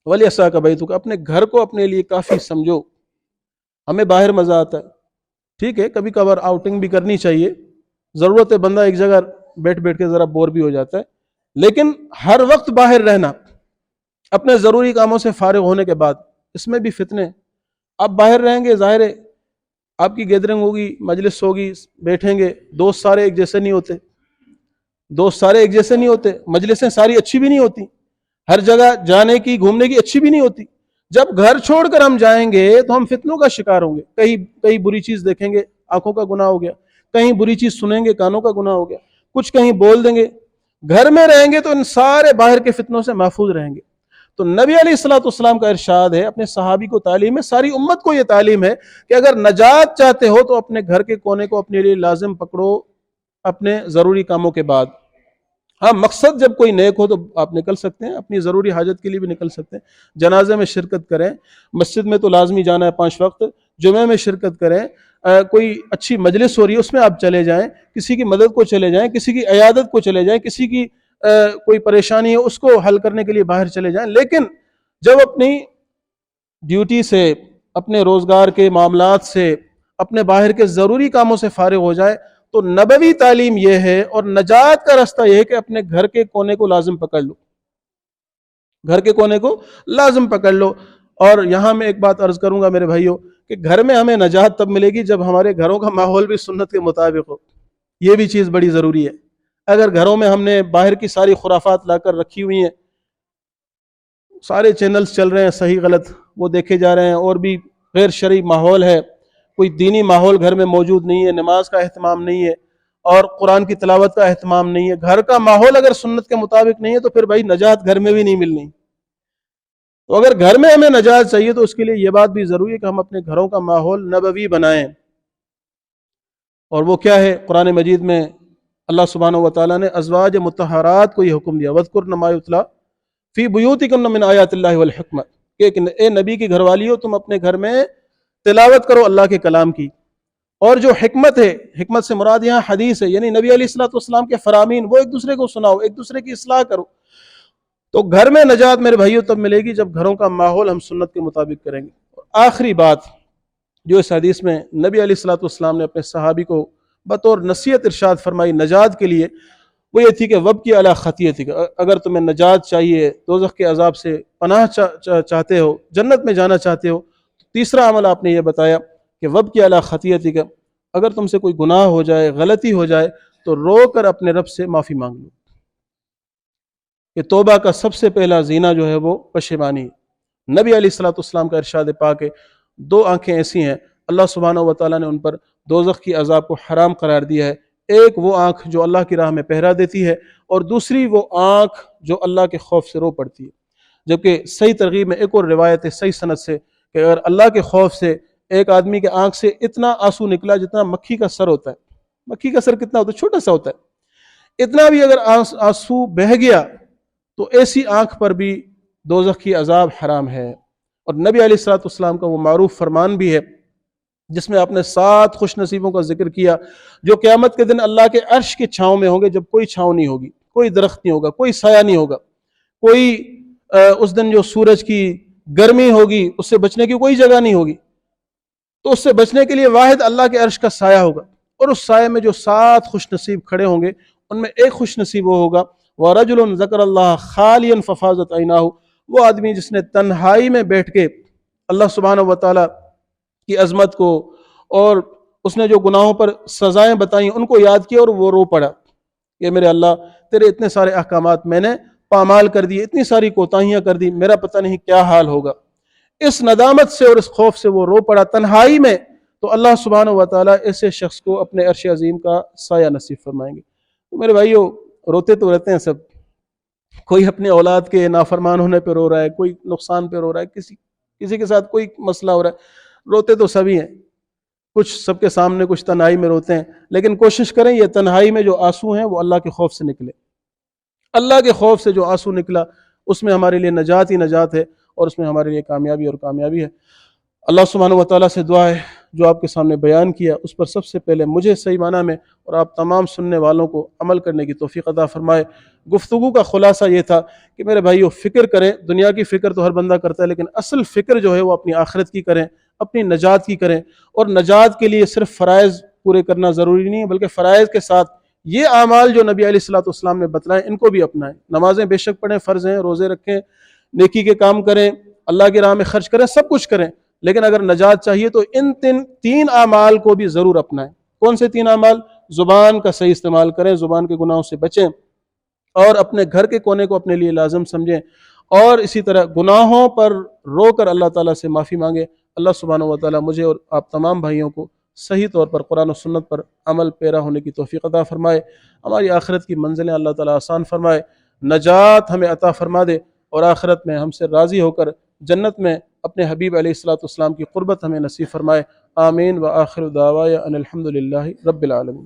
وَلْيَسَعْكَ بَيْتُكَ، اپنے گھر کو اپنے لیے کافی سمجھو۔ ہمیں باہر مزہ آتا ہے، ٹھیک ہے، کبھی کبھار آؤٹنگ بھی کرنی چاہیے، ضرورت ہے، بندہ ایک جگہ بیٹھ کے ذرا بور بھی ہو جاتا ہے، لیکن ہر وقت باہر رہنا اپنے ضروری کاموں سے فارغ ہونے کے بعد، اس میں بھی فتنے۔ آپ باہر رہیں گے، ظاہر ہے آپ کی گیدرنگ ہوگی، مجلس ہوگی، بیٹھیں گے، دوست سارے ایک جیسے نہیں ہوتے، مجلسیں ساری اچھی بھی نہیں ہوتی، ہر جگہ جانے کی گھومنے کی اچھی بھی نہیں ہوتی۔ جب گھر چھوڑ کر ہم جائیں گے تو ہم فتنوں کا شکار ہوں گے، کہیں بری چیز دیکھیں گے، آنکھوں کا گناہ ہو گیا، کہیں بری چیز سنیں گے، کانوں کا گناہ ہو گیا، کچھ کہیں بول دیں گے۔ گھر میں رہیں گے تو ان سارے باہر کے فتنوں سے محفوظ رہیں گے۔ تو نبی علیہ الصلوۃ والسلام کا ارشاد ہے، اپنے صحابی کو تعلیم ہے، ساری امت کو یہ تعلیم ہے کہ اگر نجات چاہتے ہو تو اپنے گھر کے کونے کو اپنے لیے لازم پکڑو اپنے ضروری کاموں کے بعد۔ ہاں، مقصد جب کوئی نیک ہو تو آپ نکل سکتے ہیں، اپنی ضروری حاجت کے لیے بھی نکل سکتے ہیں، جنازے میں شرکت کریں، مسجد میں تو لازمی جانا ہے 5 وقت، جمعے میں شرکت کریں، کوئی اچھی مجلس ہو رہی ہے اس میں آپ چلے جائیں، کسی کی مدد کو چلے جائیں، کسی کی عیادت کو چلے جائیں، کسی کی کوئی پریشانی ہے اس کو حل کرنے کے لیے باہر چلے جائیں، لیکن جب اپنی ڈیوٹی سے، اپنے روزگار کے معاملات سے، اپنے باہر کے ضروری کاموں سے فارغ ہو جائے تو نبوی تعلیم یہ ہے اور نجات کا راستہ یہ ہے کہ اپنے گھر کے کونے کو لازم پکڑ لو، گھر کے کونے کو لازم پکڑ لو۔ اور یہاں میں ایک بات عرض کروں گا میرے بھائیوں کہ گھر میں ہمیں نجات تب ملے گی جب ہمارے گھروں کا ماحول بھی سنت کے مطابق ہو، یہ بھی چیز بڑی ضروری ہے۔ اگر گھروں میں ہم نے باہر کی ساری خرافات لا کر رکھی ہوئی ہیں، سارے چینلز چل رہے ہیں صحیح غلط، وہ دیکھے جا رہے ہیں، اور بھی غیر شرعی ماحول ہے، کوئی دینی ماحول گھر میں موجود نہیں ہے، نماز کا اہتمام نہیں ہے اور قرآن کی تلاوت کا اہتمام نہیں ہے، گھر کا ماحول اگر سنت کے مطابق نہیں ہے تو پھر بھائی نجات گھر میں بھی نہیں ملنی۔ تو اگر گھر میں ہمیں نجات چاہیے تو اس کے لیے یہ بات بھی ضروری ہے کہ ہم اپنے گھروں کا ماحول نبوی بنائیں۔ اور وہ کیا ہے؟ قرآن مجید میں اللہ سبحانہ و تعالیٰ نے ازواج مطہرات کو یہ حکم دیا، وَاذْكُرْنَ مَا يُتْلَىٰ فِي بُيُوتِكُنَّ مِنْ آيَاتِ اللَّهِ وَالْحِكْمَةِ، کہ اے نبی کی گھر والیو تم اپنے گھر میں تلاوت کرو اللہ کے کلام کی، اور جو حکمت ہے، حکمت سے مراد یہاں حدیث ہے، یعنی نبی علیہ الصلوۃ والسلام کے فرامین وہ ایک دوسرے کو سناؤ، ایک دوسرے کی اصلاح کرو۔ تو گھر میں نجات میرے بھائیوں تب ملے گی جب گھروں کا ماحول ہم سنت کے مطابق کریں گے۔ اور آخری بات جو اس حدیث میں نبی علیہ الصلوۃ والسلام نے اپنے صحابی کو بطور نصیحت ارشاد فرمائی نجات کے لیے، وہ یہ تھی کہ وَابْكِ عَلَىٰ خَطِيئَتِكَ، اگر تمہیں نجات چاہیے، دوزخ کے عذاب سے پناہ چاہتے ہو، جنت میں جانا چاہتے ہو، تو تیسرا عمل آپ نے یہ بتایا کہ وَابْكِ عَلَىٰ خَطِيئَتِكَ، اگر تم سے کوئی گناہ ہو جائے، غلطی ہو جائے تو رو کر اپنے رب سے معافی مانگ لو، کہ توبہ کا سب سے پہلا زینہ جو ہے وہ پشیمانی ہے۔ نبی علیہ الصلوۃ والسلام کا ارشاد پاک ہے 2 آنکھیں ایسی ہیں اللہ سبحانہ و تعالیٰ نے ان پر دوزخ کی عذاب کو حرام قرار دیا ہے، ایک وہ آنکھ جو اللہ کی راہ میں پہرا دیتی ہے، اور دوسری وہ آنکھ جو اللہ کے خوف سے رو پڑتی ہے۔ جبکہ صحیح ترغیب میں ایک اور روایت ہے صحیح سند سے کہ اگر اللہ کے خوف سے ایک آدمی کے آنکھ سے اتنا آنسو نکلا جتنا مکھی کا سر ہوتا ہے، مکھی کا سر کتنا ہوتا ہے؟ چھوٹا سا ہوتا ہے، اتنا بھی اگر آنسو بہہ گیا تو ایسی آنکھ پر بھی دوزخ کی عذاب حرام ہے۔ اور نبی علیہ الصلوۃ والسلام کا وہ معروف فرمان بھی ہے جس میں آپ نے 7 خوش نصیبوں کا ذکر کیا جو قیامت کے دن اللہ کے عرش کی چھاؤں میں ہوں گے، جب کوئی چھاؤں نہیں ہوگی، کوئی درخت نہیں ہوگا، کوئی سایہ نہیں ہوگا، کوئی اس دن جو سورج کی گرمی ہوگی اس سے بچنے کی کوئی جگہ نہیں ہوگی، تو اس سے بچنے کے لیے واحد اللہ کے عرش کا سایہ ہوگا، اور اس سایہ میں جو 7 خوش نصیب کھڑے ہوں گے ان میں ایک خوش نصیب وہ ہوگا وَرَجُلٌ ذَكَرَ اللَّهَ خَالِيًا فَفَاضَتْ عَيْنَاهُ، وہ آدمی جس نے تنہائی میں بیٹھ کے اللہ سبحانہ و تعالیٰ کی عظمت کو اور اس نے جو گناہوں پر سزائیں بتائیں ان کو یاد کیا اور وہ رو پڑا کہ میرے اللہ تیرے اتنے سارے احکامات میں نے پامال کر دی، اتنی ساری کوتاہیاں کر دی، میرا پتہ نہیں کیا حال ہوگا۔ اس ندامت سے اور اس خوف سے وہ رو پڑا تنہائی میں، تو اللہ سبحانہ و تعالیٰ ایسے شخص کو اپنے عرش عظیم کا سایہ نصیب فرمائیں گے۔ تو میرے بھائیو، روتے تو رہتے ہیں سب، کوئی اپنے اولاد کے نافرمان ہونے پہ رو رہا ہے، کوئی نقصان پہ رو رہا ہے، کسی کے ساتھ کوئی مسئلہ ہو رہا ہے، روتے تو سبھی ہیں، کچھ سب کے سامنے، کچھ تنہائی میں روتے ہیں، لیکن کوشش کریں یہ تنہائی میں جو آنسو ہیں وہ اللہ کے خوف سے نکلے۔ اللہ کے خوف سے جو آنسو نکلا اس میں ہمارے لیے نجات ہی نجات ہے، اور اس میں ہمارے لیے کامیابی اور کامیابی ہے۔ اللہ سبحانہ و تعالیٰ سے دعا ہے جو آپ کے سامنے بیان کیا اس پر سب سے پہلے مجھے صحیح معنی میں اور آپ تمام سننے والوں کو عمل کرنے کی توفیق عطا فرمائے۔ گفتگو کا خلاصہ یہ تھا کہ میرے بھائیو فکر کریں، دنیا کی فکر تو ہر بندہ کرتا ہے، لیکن اصل فکر جو ہے وہ اپنی آخرت کی کریں، اپنی نجات کی کریں، اور نجات کے لیے صرف فرائض پورے کرنا ضروری نہیں ہے، بلکہ فرائض کے ساتھ یہ اعمال جو نبی علیہ الصلوۃ والسلام نے بتلائے ان کو بھی اپنائیں۔ نمازیں بے شک پڑھیں، فرض ہیں، روزے رکھیں، نیکی کے کام کریں، اللہ کی راہ میں خرچ کریں، سب کچھ کریں، لیکن اگر نجات چاہیے تو ان تین اعمال کو بھی ضرور اپنائیں۔ کون سے 3 اعمال؟ زبان کا صحیح استعمال کریں، زبان کے گناہوں سے بچیں، اور اپنے گھر کے کونے کو اپنے لیے لازم سمجھیں، اور اسی طرح گناہوں پر رو کر اللہ تعالیٰ سے معافی مانگیں۔ اللہ سبحانہ و تعالیٰ مجھے اور آپ تمام بھائیوں کو صحیح طور پر قرآن و سنت پر عمل پیرا ہونے کی توفیق عطا فرمائے، ہماری آخرت کی منزلیں اللہ تعالیٰ آسان فرمائے، نجات ہمیں عطا فرما دے، اور آخرت میں ہم سے راضی ہو کر جنت میں اپنے حبیب علیہ الصلوۃ والسلام کی قربت ہمیں نصیب فرمائے۔ آمین، وآخر دعوایا ان الحمد للہ رب العالمین۔